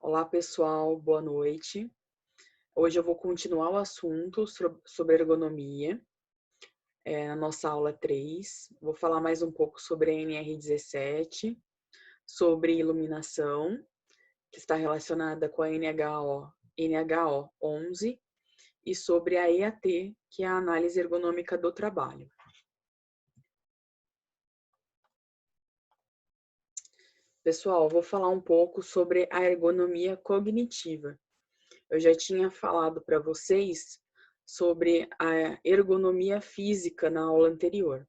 Olá, pessoal, boa noite. Hoje eu vou continuar o assunto sobre ergonomia, na nossa aula 3. Vou falar mais um pouco sobre a NR17, sobre iluminação, que está relacionada com a NHO 11, e sobre a EAT, que é a análise ergonômica do trabalho. Pessoal, vou falar um pouco sobre a ergonomia cognitiva. Eu já tinha falado para vocês sobre a ergonomia física na aula anterior.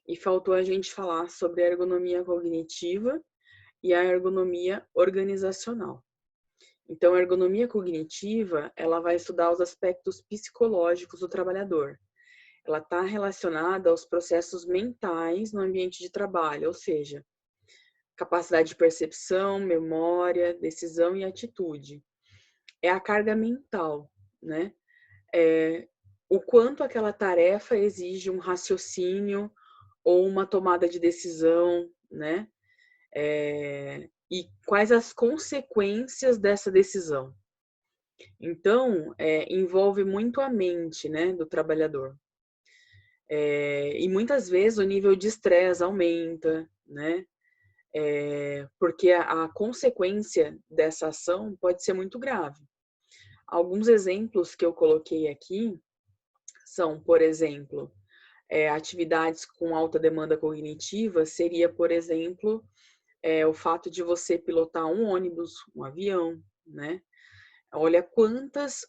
E faltou a gente falar sobre a ergonomia cognitiva e a ergonomia organizacional. Então, a ergonomia cognitiva, ela vai estudar os aspectos psicológicos do trabalhador. Ela está relacionada aos processos mentais no ambiente de trabalho, ou seja, capacidade de percepção, memória, decisão e atitude. É a carga mental, né? O quanto aquela tarefa exige um raciocínio ou uma tomada de decisão, né? E quais as consequências dessa decisão. Então, envolve muito a mente, né, do trabalhador. E muitas vezes o nível de estresse aumenta, né? Porque a consequência dessa ação pode ser muito grave. Alguns exemplos que eu coloquei aqui são, por exemplo, atividades com alta demanda cognitiva seria, por exemplo, o fato de você pilotar um ônibus, um avião, né? Olha quantas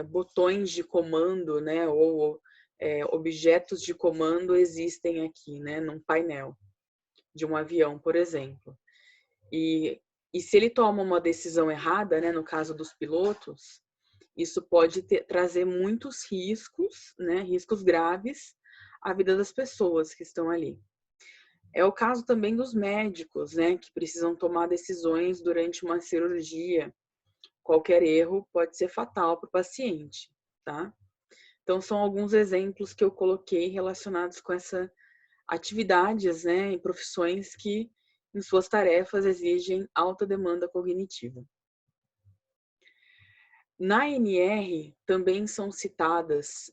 botões de comando, né? Ou objetos de comando existem aqui, né? Num painel de um avião, por exemplo. E se ele toma uma decisão errada, né? No caso dos pilotos, isso pode trazer muitos riscos, né? Riscos graves à vida das pessoas que estão ali. É o caso também dos médicos, né? Que precisam tomar decisões durante uma cirurgia. Qualquer erro pode ser fatal para o paciente, tá? Então, são alguns exemplos que eu coloquei relacionados com essa atividades, né? E profissões que, em suas tarefas, exigem alta demanda cognitiva. Na NR também são citadas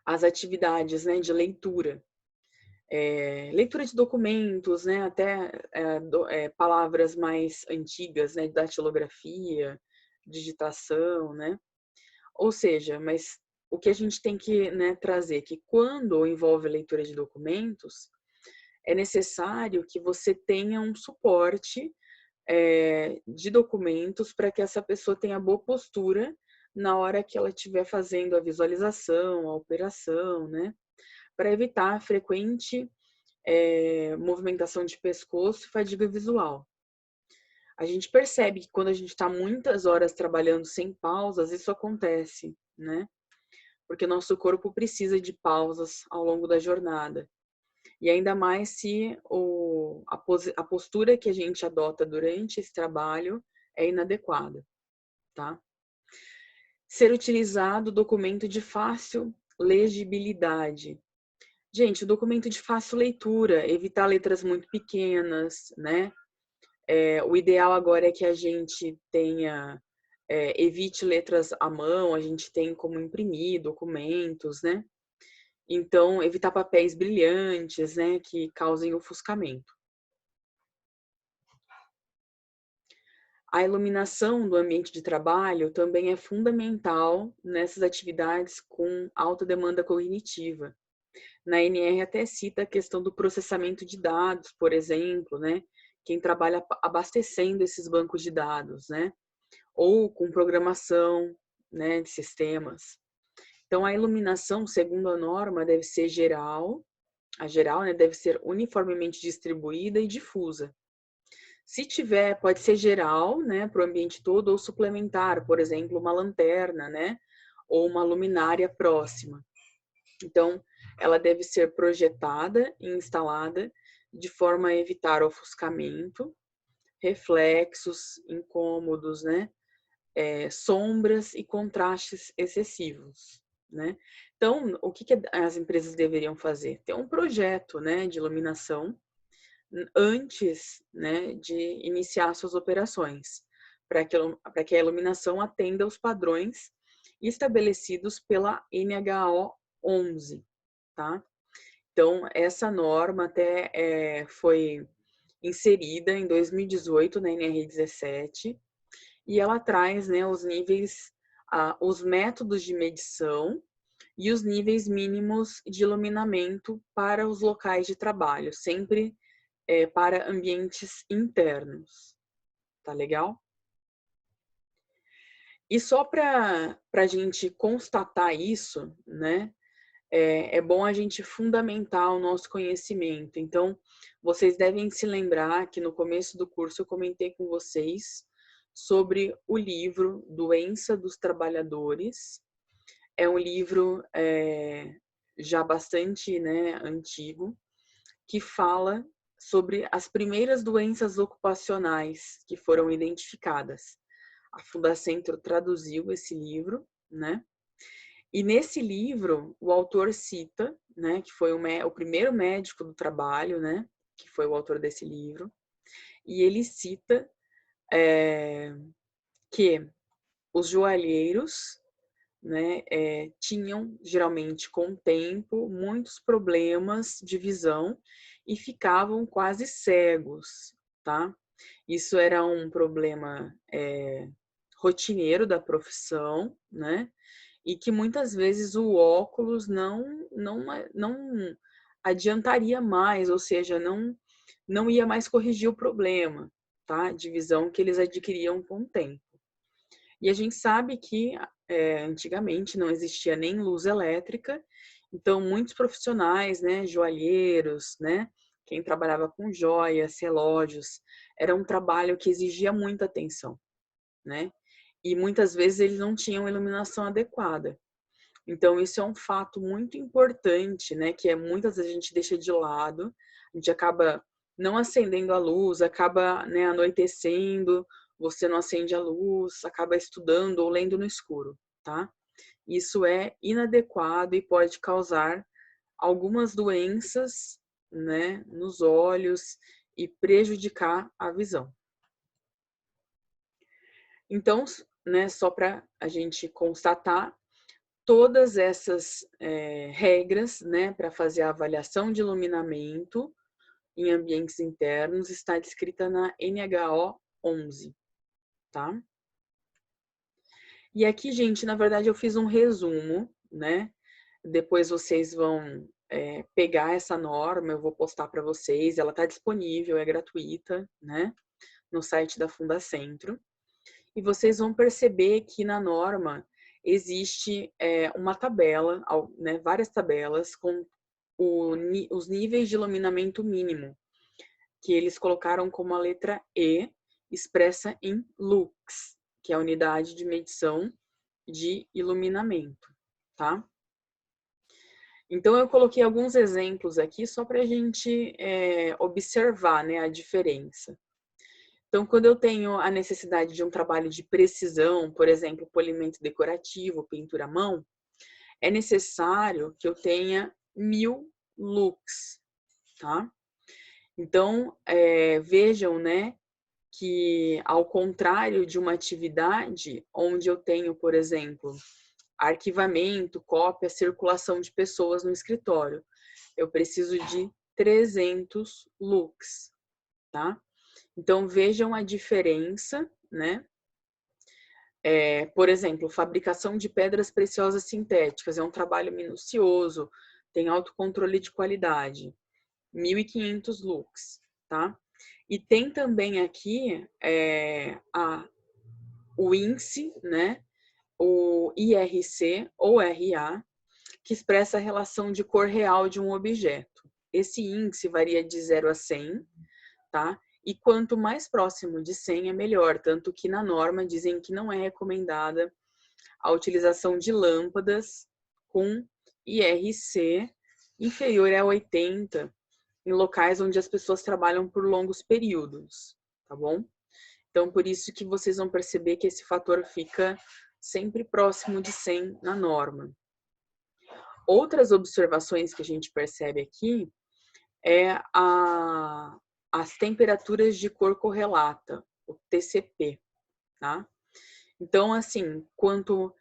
as atividades, né, de leitura. Leitura de documentos, né, até palavras mais antigas, né, datilografia, digitação, né? Ou seja, mas o que a gente tem que, né, trazer que quando envolve leitura de documentos, é necessário que você tenha um suporte de documentos para que essa pessoa tenha boa postura na hora que ela estiver fazendo a visualização, a operação, né? Para evitar a frequente movimentação de pescoço e fadiga visual. A gente percebe que quando a gente está muitas horas trabalhando sem pausas, isso acontece, né? Porque nosso corpo precisa de pausas ao longo da jornada. E ainda mais se a postura que a gente adota durante esse trabalho é inadequada, tá? Ser utilizado documento de fácil legibilidade. Gente, o documento de fácil leitura, evitar letras muito pequenas, né? O ideal agora é que a gente tenha, evite letras à mão, a gente tem como imprimir documentos, né? Então, evitar papéis brilhantes, né, que causem ofuscamento. A iluminação do ambiente de trabalho também é fundamental nessas atividades com alta demanda cognitiva. Na NR até cita a questão do processamento de dados, por exemplo, né? Quem trabalha abastecendo esses bancos de dados, né? Ou com programação, né, de sistemas. Então, a iluminação, segundo a norma, deve ser geral, a geral, né, deve ser uniformemente distribuída e difusa. Se tiver, pode ser geral, né, para o ambiente todo, ou suplementar, por exemplo, uma lanterna, né, ou uma luminária próxima. Então, ela deve ser projetada e instalada de forma a evitar ofuscamento, reflexos incômodos, né, sombras e contrastes excessivos, né. Então, o que as empresas deveriam fazer? Ter um projeto, né, de iluminação antes, né, de iniciar suas operações, para que a iluminação atenda aos padrões estabelecidos pela NHO 11, tá? Então, essa norma até foi inserida em 2018 na NR 17 e ela traz, né, os níveis, os métodos de medição e os níveis mínimos de iluminamento para os locais de trabalho, sempre para ambientes internos. Tá legal? E só para a gente constatar isso, né? É bom a gente fundamentar o nosso conhecimento. Então, vocês devem se lembrar que no começo do curso eu comentei com vocês sobre o livro Doença dos Trabalhadores. É um livro já bastante, né, antigo, que fala sobre as primeiras doenças ocupacionais que foram identificadas. A Fundacentro traduziu esse livro, né? E nesse livro, o autor cita, né, que foi o primeiro médico do trabalho, né, que foi o autor desse livro, e ele cita que os joalheiros, né, tinham, geralmente com o tempo, muitos problemas de visão e ficavam quase cegos, tá? Isso era um problema rotineiro da profissão, né? E que muitas vezes o óculos não adiantaria mais, ou seja, não ia mais corrigir o problema, tá? De visão que eles adquiriam com o tempo. E a gente sabe que antigamente não existia nem luz elétrica, então muitos profissionais, né, joalheiros, né, quem trabalhava com joias, relógios, era um trabalho que exigia muita atenção, né? E muitas vezes eles não tinham iluminação adequada. Então isso é um fato muito importante, né, que muitas vezes a gente deixa de lado, a gente acaba não acendendo a luz, acaba, né, anoitecendo, você não acende a luz, acaba estudando ou lendo no escuro, tá? Isso é inadequado e pode causar algumas doenças, né, nos olhos e prejudicar a visão. Então, né, só para a gente constatar, todas essas regras, né, para fazer a avaliação de iluminamento em ambientes internos está descrita na NHO 11, tá? E aqui, gente, na verdade eu fiz um resumo, né? Depois vocês vão pegar essa norma, eu vou postar para vocês, ela está disponível, é gratuita, né? No site da Fundacentro. E vocês vão perceber que na norma existe uma tabela, né, várias tabelas com os níveis de iluminamento mínimo, que eles colocaram como a letra E, expressa em lux, que é a unidade de medição de iluminamento, tá? Então, eu coloquei alguns exemplos aqui só para a gente observar, né, a diferença. Então, quando eu tenho a necessidade de um trabalho de precisão, por exemplo, polimento decorativo, pintura à mão, é necessário que eu tenha 1000 lux, tá? Então, vejam, né, que ao contrário de uma atividade onde eu tenho, por exemplo, arquivamento, cópia, circulação de pessoas no escritório, eu preciso de 300 lux, tá? Então, vejam a diferença, né? Por exemplo, fabricação de pedras preciosas sintéticas é um trabalho minucioso, tem alto controle de qualidade, 1.500 lux, tá? E tem também aqui o índice, né? O IRC ou RA, que expressa a relação de cor real de um objeto. Esse índice varia de 0 a 100, tá? E quanto mais próximo de 100 é melhor, tanto que na norma dizem que não é recomendada a utilização de lâmpadas com IRC inferior a 80 em locais onde as pessoas trabalham por longos períodos, tá bom? Então, por isso que vocês vão perceber que esse fator fica sempre próximo de 100 na norma. Outras observações que a gente percebe aqui é as temperaturas de cor correlata, o TCP, tá? Então, assim, quanto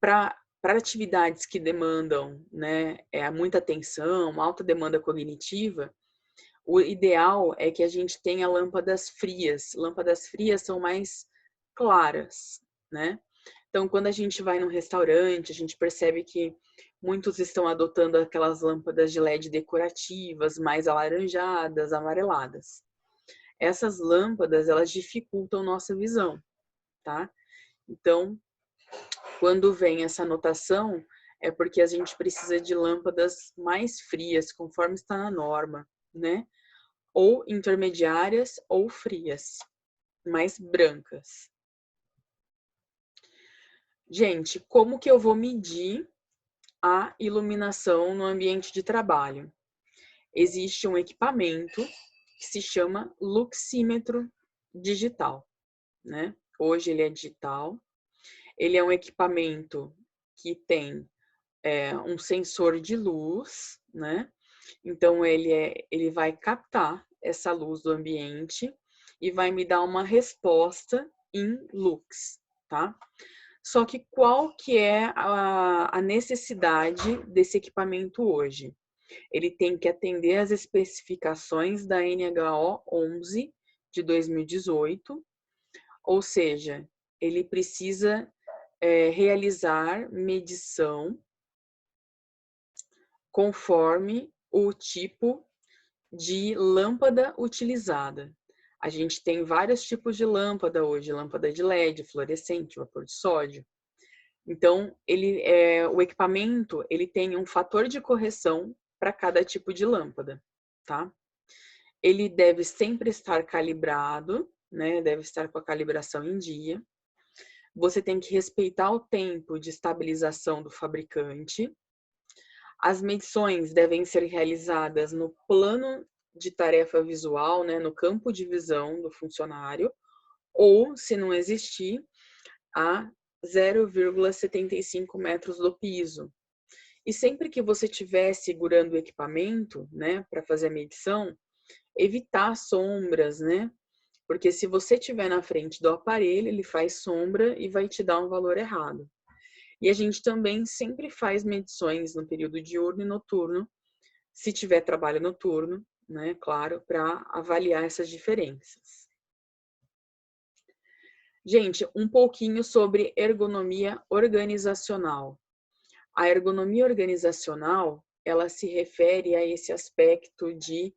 para atividades que demandam, né, muita atenção, alta demanda cognitiva, o ideal é que a gente tenha lâmpadas frias. Lâmpadas frias são mais claras, né? Então, quando a gente vai num restaurante, a gente percebe que muitos estão adotando aquelas lâmpadas de LED decorativas, mais alaranjadas, amareladas. Essas lâmpadas, elas dificultam nossa visão, tá? Então, quando vem essa anotação, é porque a gente precisa de lâmpadas mais frias, conforme está na norma, né? Ou intermediárias ou frias, mais brancas. Gente, como que eu vou medir a iluminação no ambiente de trabalho? Existe um equipamento que se chama luxímetro digital, né? Hoje ele é digital. Ele é um equipamento que tem um sensor de luz, né? Então ele vai captar essa luz do ambiente e vai me dar uma resposta em lux, tá? Só que qual que é a necessidade desse equipamento hoje? Ele tem que atender às especificações da NHO 11 de 2018, ou seja, ele precisa realizar medição conforme o tipo de lâmpada utilizada. A gente tem vários tipos de lâmpada hoje, lâmpada de LED, fluorescente, vapor de sódio. Então, o equipamento ele tem um fator de correção para cada tipo de lâmpada, tá? Ele deve sempre estar calibrado, né? Deve estar com a calibração em dia. Você tem que respeitar o tempo de estabilização do fabricante. As medições devem ser realizadas no plano de tarefa visual, né, no campo de visão do funcionário, ou, se não existir, a 0,75 metros do piso. E sempre que você estiver segurando o equipamento, né, para fazer a medição, evitar sombras, né? Porque se você estiver na frente do aparelho, ele faz sombra e vai te dar um valor errado. E a gente também sempre faz medições no período diurno e noturno, se tiver trabalho noturno, né, claro, para avaliar essas diferenças. Gente, um pouquinho sobre ergonomia organizacional. A ergonomia organizacional, ela se refere a esse aspecto de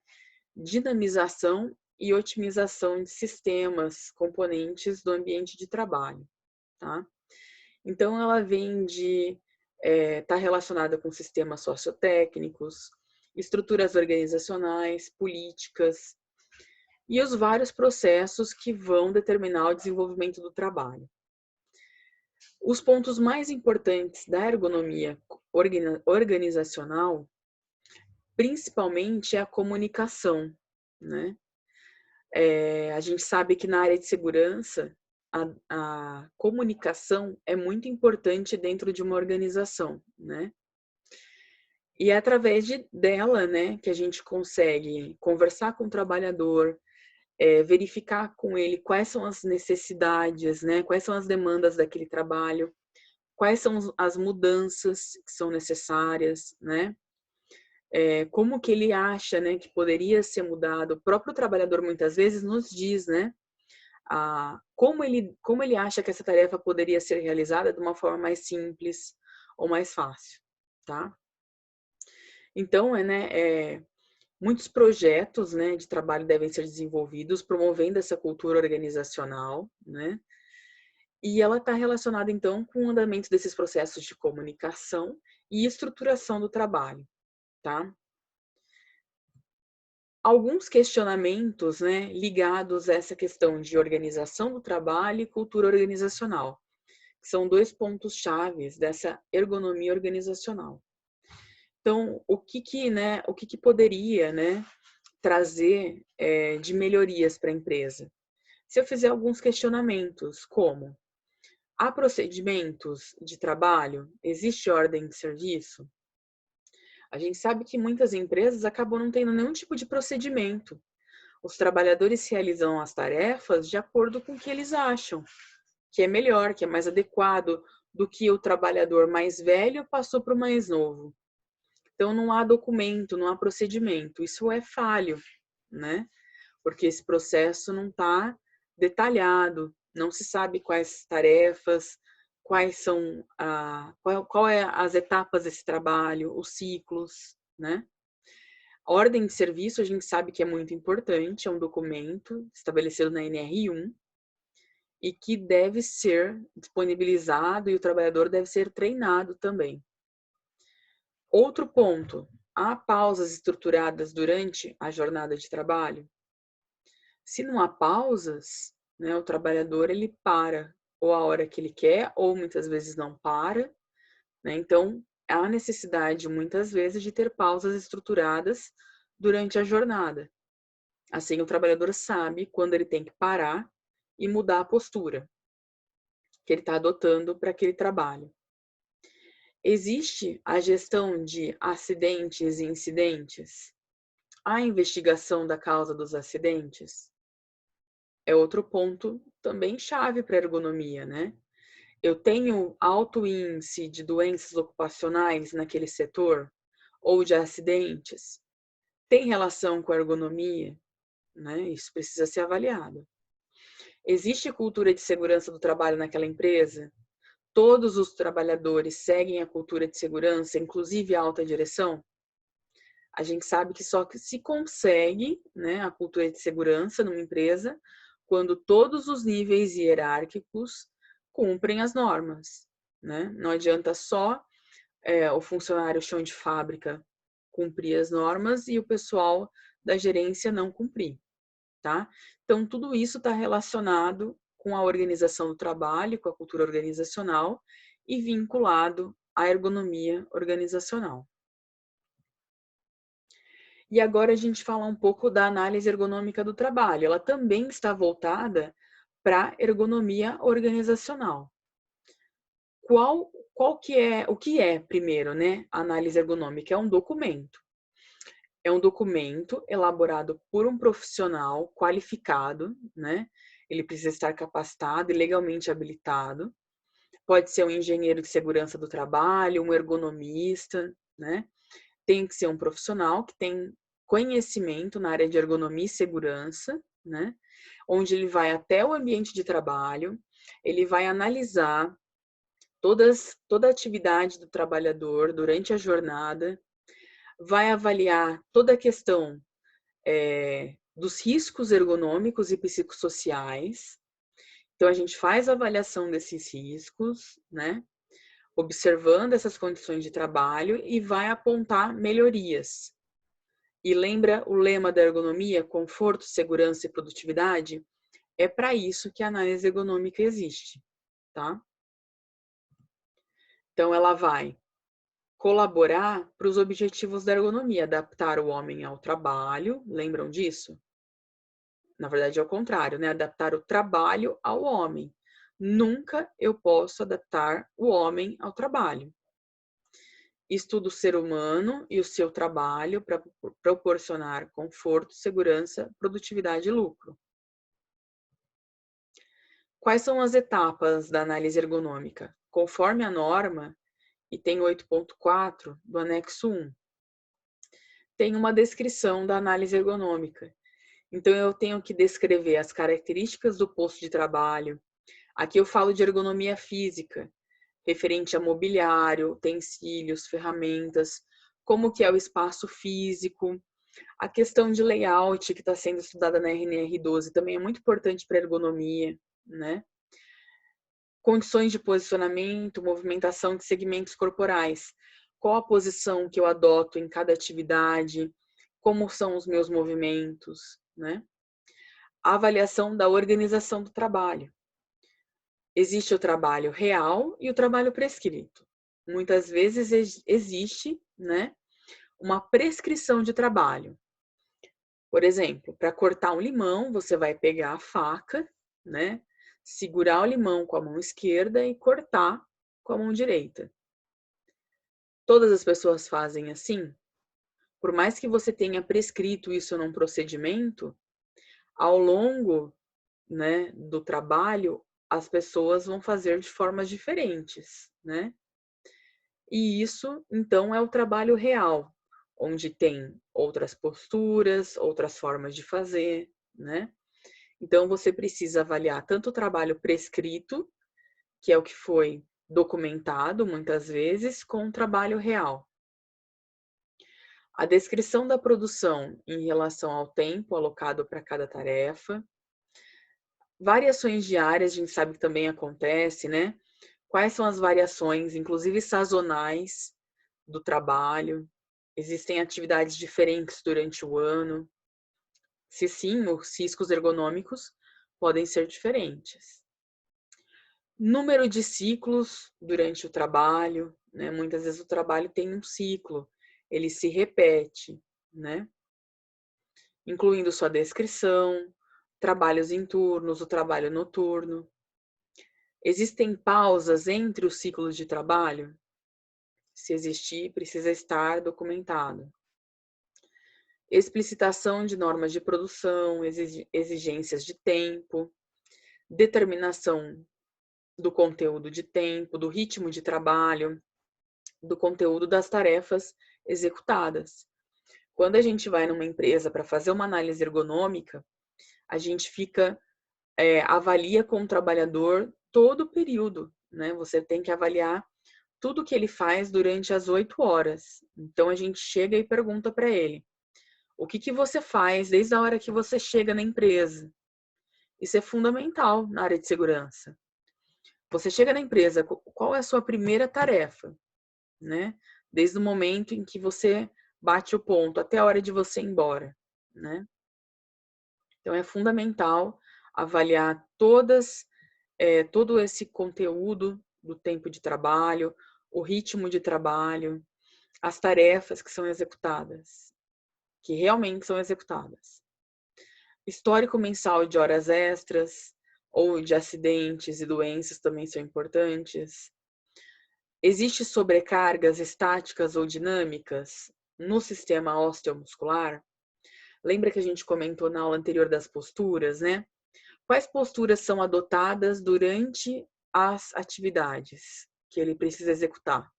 dinamização e otimização de sistemas, componentes do ambiente de trabalho, tá? Então, ela vem de estar relacionada com sistemas sociotécnicos, estruturas organizacionais, políticas e os vários processos que vão determinar o desenvolvimento do trabalho. Os pontos mais importantes da ergonomia organizacional, principalmente, é a comunicação, né? A gente sabe que na área de segurança, a comunicação é muito importante dentro de uma organização, né? E é através dela, né, que a gente consegue conversar com o trabalhador, verificar com ele quais são as necessidades, né, quais são as demandas daquele trabalho, quais são as mudanças que são necessárias, né? Como que ele acha, né, que poderia ser mudado. O próprio trabalhador muitas vezes nos diz, né, como ele acha que essa tarefa poderia ser realizada de uma forma mais simples ou mais fácil, tá? Então, muitos projetos, né, de trabalho devem ser desenvolvidos promovendo essa cultura organizacional, né? E ela está relacionada, então, com o andamento desses processos de comunicação e estruturação do trabalho, tá? Alguns questionamentos, né, ligados a essa questão de organização do trabalho e cultura organizacional, que são dois pontos chaves dessa ergonomia organizacional. Então, o que poderia, né, trazer de melhorias para a empresa? Se eu fizer alguns questionamentos, como: há procedimentos de trabalho? Existe ordem de serviço? A gente sabe que muitas empresas acabam não tendo nenhum tipo de procedimento. Os trabalhadores realizam as tarefas de acordo com o que eles acham, que é melhor, que é mais adequado do que o trabalhador mais velho passou para o mais novo. Então, não há documento, não há procedimento. Isso é falho, né? Porque esse processo não está detalhado, não se sabe quais tarefas, quais são qual é as etapas desse trabalho, os ciclos, né? A ordem de serviço a gente sabe que é muito importante, é um documento estabelecido na NR1 e que deve ser disponibilizado e o trabalhador deve ser treinado também. Outro ponto, há pausas estruturadas durante a jornada de trabalho? Se não há pausas, né, o trabalhador ele para ou a hora que ele quer, ou muitas vezes não para, né? Então, há necessidade muitas vezes de ter pausas estruturadas durante a jornada. Assim, o trabalhador sabe quando ele tem que parar e mudar a postura que ele está adotando para aquele trabalho. Existe a gestão de acidentes e incidentes? A investigação da causa dos acidentes? É outro ponto também chave para a ergonomia, né? Eu tenho alto índice de doenças ocupacionais naquele setor ou de acidentes? Tem relação com a ergonomia, né? Isso precisa ser avaliado. Existe cultura de segurança do trabalho naquela empresa? Todos os trabalhadores seguem a cultura de segurança, inclusive a alta direção? A gente sabe que só que se consegue, né, a cultura de segurança numa empresa quando todos os níveis hierárquicos cumprem as normas, né? Não adianta só o funcionário chão de fábrica cumprir as normas e o pessoal da gerência não cumprir, tá? Então, tudo isso está relacionado com a organização do trabalho, com a cultura organizacional e vinculado à ergonomia organizacional. E agora a gente fala um pouco da análise ergonômica do trabalho. Ela também está voltada para ergonomia organizacional. O que é primeiro, né? A análise ergonômica é um documento. É um documento elaborado por um profissional qualificado, né? Ele precisa estar capacitado e legalmente habilitado. Pode ser um engenheiro de segurança do trabalho, um ergonomista, né? Tem que ser um profissional que tem conhecimento na área de ergonomia e segurança, né? Onde ele vai até o ambiente de trabalho, ele vai analisar toda a atividade do trabalhador durante a jornada, vai avaliar toda a questão dos riscos ergonômicos e psicossociais. Então, a gente faz a avaliação desses riscos, né? Observando essas condições de trabalho e vai apontar melhorias. E lembra o lema da ergonomia, conforto, segurança e produtividade? É para isso que a análise ergonômica existe, tá? Então, ela vai colaborar para os objetivos da ergonomia, adaptar o homem ao trabalho, lembram disso? Na verdade, é o contrário, né? Adaptar o trabalho ao homem. Nunca eu posso adaptar o homem ao trabalho. Estuda o ser humano e o seu trabalho para proporcionar conforto, segurança, produtividade e lucro. Quais são as etapas da análise ergonômica? Conforme a norma, item 8.4 do anexo 1, tem uma descrição da análise ergonômica. Então, eu tenho que descrever as características do posto de trabalho. Aqui eu falo de ergonomia física, referente a mobiliário, utensílios, ferramentas, como que é o espaço físico. A questão de layout, que está sendo estudada na RNR12, também é muito importante para a ergonomia, né? Condições de posicionamento, movimentação de segmentos corporais. Qual a posição que eu adoto em cada atividade? Como são os meus movimentos, né? A avaliação da organização do trabalho. Existe o trabalho real e o trabalho prescrito. Muitas vezes existe, né, uma prescrição de trabalho. Por exemplo, para cortar um limão, você vai pegar a faca, né, segurar o limão com a mão esquerda e cortar com a mão direita. Todas as pessoas fazem assim? por mais que você tenha prescrito isso num procedimento, ao longo, né, do trabalho, as pessoas vão fazer de formas diferentes, né? E isso, então, é o trabalho real, onde tem outras posturas, outras formas de fazer, né? Então, você precisa avaliar tanto o trabalho prescrito, que é o que foi documentado muitas vezes, com o trabalho real. A descrição da produção em relação ao tempo alocado para cada tarefa. Variações diárias, a gente sabe que também acontece, né? Quais são as variações, inclusive sazonais, do trabalho? Existem atividades diferentes durante o ano? Se sim, os riscos ergonômicos podem ser diferentes. Número de ciclos durante o trabalho, né? Muitas vezes o trabalho tem um ciclo, ele se repete, né? Incluindo sua descrição, trabalhos em turnos, o trabalho noturno. Existem pausas entre os ciclos de trabalho? Se existir, precisa estar documentado. Explicitação de normas de produção, exigências de tempo, determinação do conteúdo de tempo, do ritmo de trabalho, do conteúdo das tarefas executadas. Quando a gente vai numa empresa para fazer uma análise ergonômica, a gente avalia com o trabalhador todo o período, né? Você tem que avaliar tudo que ele faz durante as 8 horas. Então, a gente chega e pergunta para ele, o que você faz desde a hora que você chega na empresa? Isso é fundamental na área de segurança. Você chega na empresa, qual é a sua primeira tarefa? Né? Desde o momento em que você bate o ponto até a hora de você ir embora. Né? Então, é fundamental avaliar todo esse conteúdo do tempo de trabalho, o ritmo de trabalho, as tarefas que são executadas, que realmente são executadas. Histórico mensal de horas extras ou de acidentes e doenças também são importantes. Existem sobrecargas estáticas ou dinâmicas no sistema osteomuscular? Lembra que a gente comentou na aula anterior das posturas, né? Quais posturas são adotadas durante as atividades que ele precisa executar?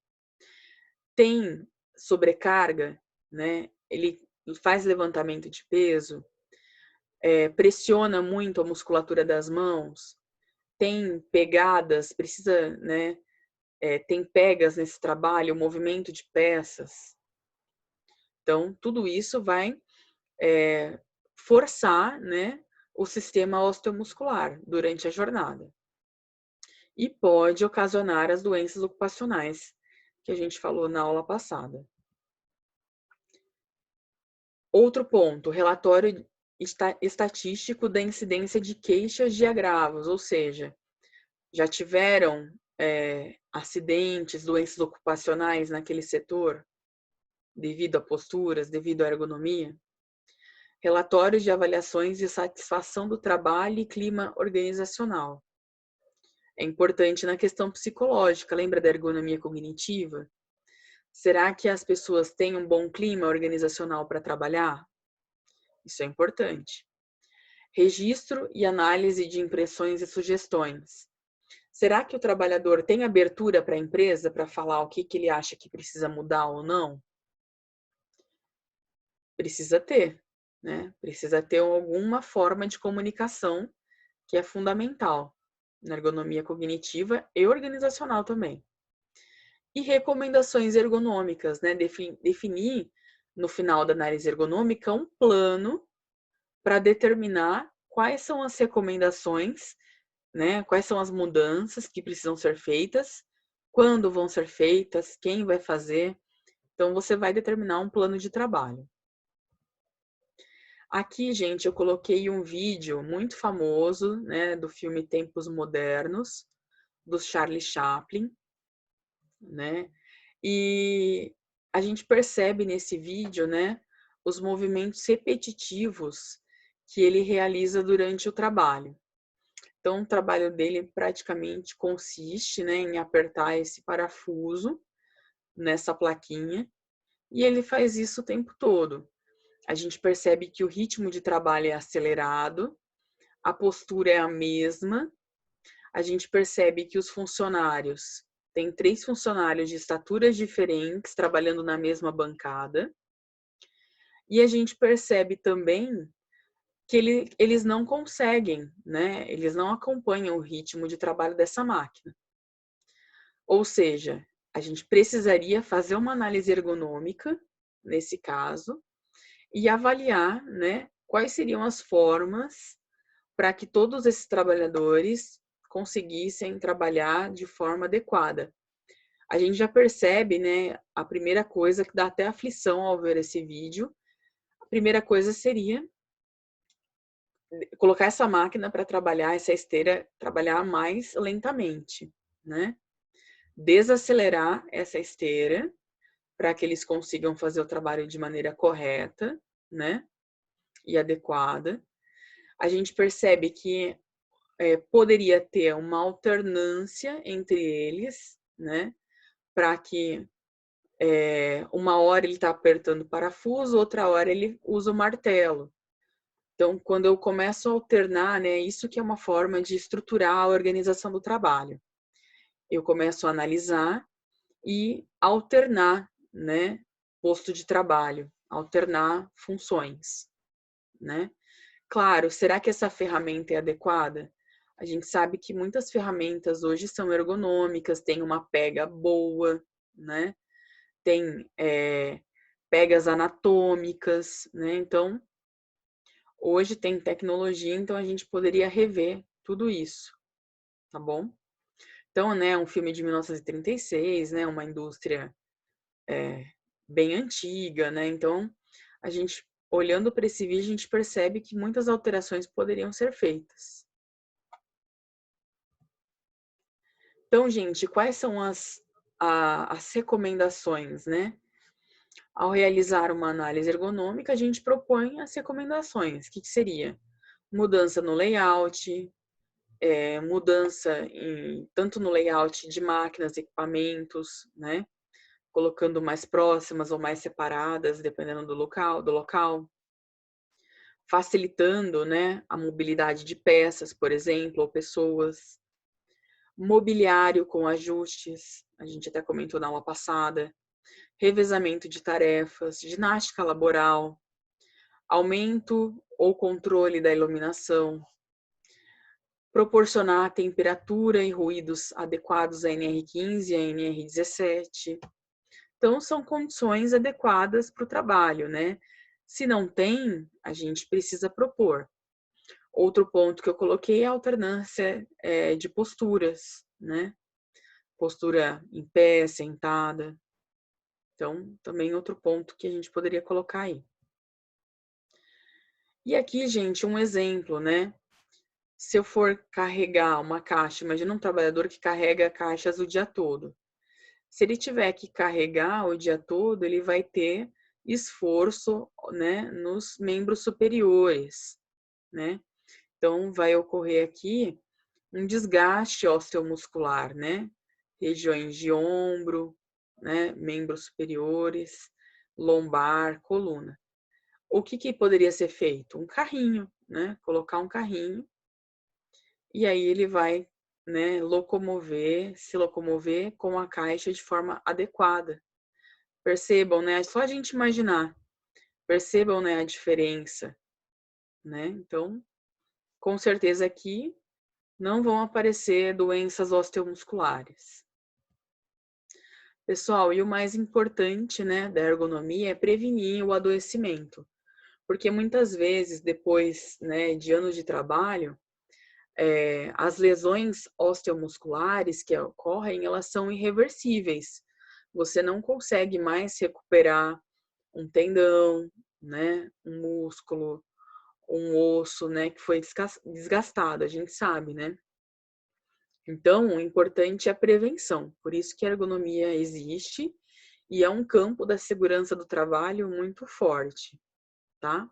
Tem sobrecarga, né? Ele faz levantamento de peso, pressiona muito a musculatura das mãos, tem pegadas, precisa, né? Tem pegas nesse trabalho, movimento de peças. Então, tudo isso vai forçar, né, o sistema osteomuscular durante a jornada. E pode ocasionar as doenças ocupacionais, que a gente falou na aula passada. Outro ponto, relatório estatístico da incidência de queixas de agravos, ou seja, já tiveram acidentes, doenças ocupacionais naquele setor, devido a posturas, devido à ergonomia. Relatórios de avaliações de satisfação do trabalho e clima organizacional. É importante na questão psicológica, lembra da ergonomia cognitiva? Será que as pessoas têm um bom clima organizacional para trabalhar? Isso é importante. Registro e análise de impressões e sugestões. Será que o trabalhador tem abertura para a empresa para falar o que ele acha que precisa mudar ou não? Precisa ter, né? Precisa ter alguma forma de comunicação que é fundamental na ergonomia cognitiva e organizacional também. E recomendações ergonômicas, né? Definir no final da análise ergonômica um plano para determinar quais são as recomendações, né? Quais são as mudanças que precisam ser feitas, quando vão ser feitas, quem vai fazer. Então, você vai determinar um plano de trabalho. Aqui, gente, eu coloquei um vídeo muito famoso, né, do filme Tempos Modernos, do Charlie Chaplin, né? E a gente percebe nesse vídeo, né, os movimentos repetitivos que ele realiza durante o trabalho. Então, o trabalho dele praticamente consiste, né, em apertar esse parafuso nessa plaquinha e ele faz isso o tempo todo. A gente percebe que o ritmo de trabalho é acelerado, a postura é a mesma, a gente percebe que os funcionários, tem 3 funcionários de estaturas diferentes trabalhando na mesma bancada, e a gente percebe também que eles não conseguem, né? Eles não acompanham o ritmo de trabalho dessa máquina. Ou seja, a gente precisaria fazer uma análise ergonômica, nesse caso, e avaliar, né, quais seriam as formas para que todos esses trabalhadores conseguissem trabalhar de forma adequada. A gente já percebe, né, a primeira coisa que dá até aflição ao ver esse vídeo, a primeira coisa seria colocar essa máquina para trabalhar, essa esteira, trabalhar mais lentamente, né? Desacelerar essa esteira para que eles consigam fazer o trabalho de maneira correta, né? E adequada. A gente percebe que poderia ter uma alternância entre eles, né? Para que uma hora ele está apertando o parafuso, outra hora ele usa o martelo. Então, quando eu começo a alternar, né, isso que é uma forma de estruturar a organização do trabalho. Eu começo a analisar e alternar, né, posto de trabalho, alternar funções, né? Claro, será que essa ferramenta é adequada? A gente sabe que muitas ferramentas hoje são ergonômicas, tem uma pega boa, né? Tem pegas anatômicas, né? Então, hoje tem tecnologia, então a gente poderia rever tudo isso, tá bom? Então, né, um filme de 1936, né, uma indústria bem antiga, né? Então, a gente, olhando para esse vídeo, a gente percebe que muitas alterações poderiam ser feitas. Então, gente, quais são as recomendações, né? Ao realizar uma análise ergonômica, a gente propõe as recomendações. O que seria? Mudança no layout, mudança tanto no layout de máquinas, equipamentos, né? Colocando mais próximas ou mais separadas, dependendo do local. Facilitando, né, a mobilidade de peças, por exemplo, ou pessoas. Mobiliário com ajustes, a gente até comentou na aula passada. Revezamento de tarefas, ginástica laboral, aumento ou controle da iluminação, proporcionar temperatura e ruídos adequados à NR15 e à NR17. Então, são condições adequadas para o trabalho, né? Se não tem, a gente precisa propor. Outro ponto que eu coloquei é a alternância de posturas, né? Postura em pé, sentada. Então, também outro ponto que a gente poderia colocar aí. E aqui, gente, um exemplo, né? Se eu for carregar uma caixa, imagina um trabalhador que carrega caixas o dia todo. Se ele tiver que carregar o dia todo, ele vai ter esforço, né, nos membros superiores, né? Então, vai ocorrer aqui um desgaste osteomuscular, né? Regiões de ombro, né, membros superiores, lombar, coluna. O que poderia ser feito? Um carrinho, né? Colocar um carrinho e aí ele vai, né, se locomover com a caixa de forma adequada. Percebam, né? Só a gente imaginar. Percebam, né, a diferença, né? Então, com certeza aqui não vão aparecer doenças osteomusculares. Pessoal, e o mais importante, né, da ergonomia é prevenir o adoecimento. Porque muitas vezes, depois, né, de anos de trabalho, as lesões osteomusculares que ocorrem, elas são irreversíveis. Você não consegue mais recuperar um tendão, né, um músculo, um osso, né, que foi desgastado, a gente sabe, né? Então, o importante é a prevenção. Por isso que a ergonomia existe e é um campo da segurança do trabalho muito forte, tá?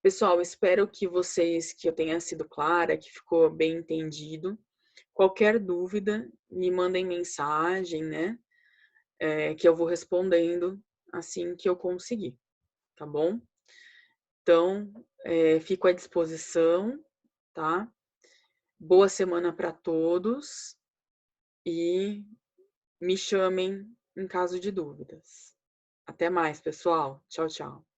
Pessoal, espero que eu tenha sido clara, que ficou bem entendido. Qualquer dúvida, me mandem mensagem, né? Que eu vou respondendo assim que eu conseguir, tá bom? Então, fico à disposição, tá? Boa semana para todos e me chamem em caso de dúvidas. Até mais, pessoal. Tchau, tchau.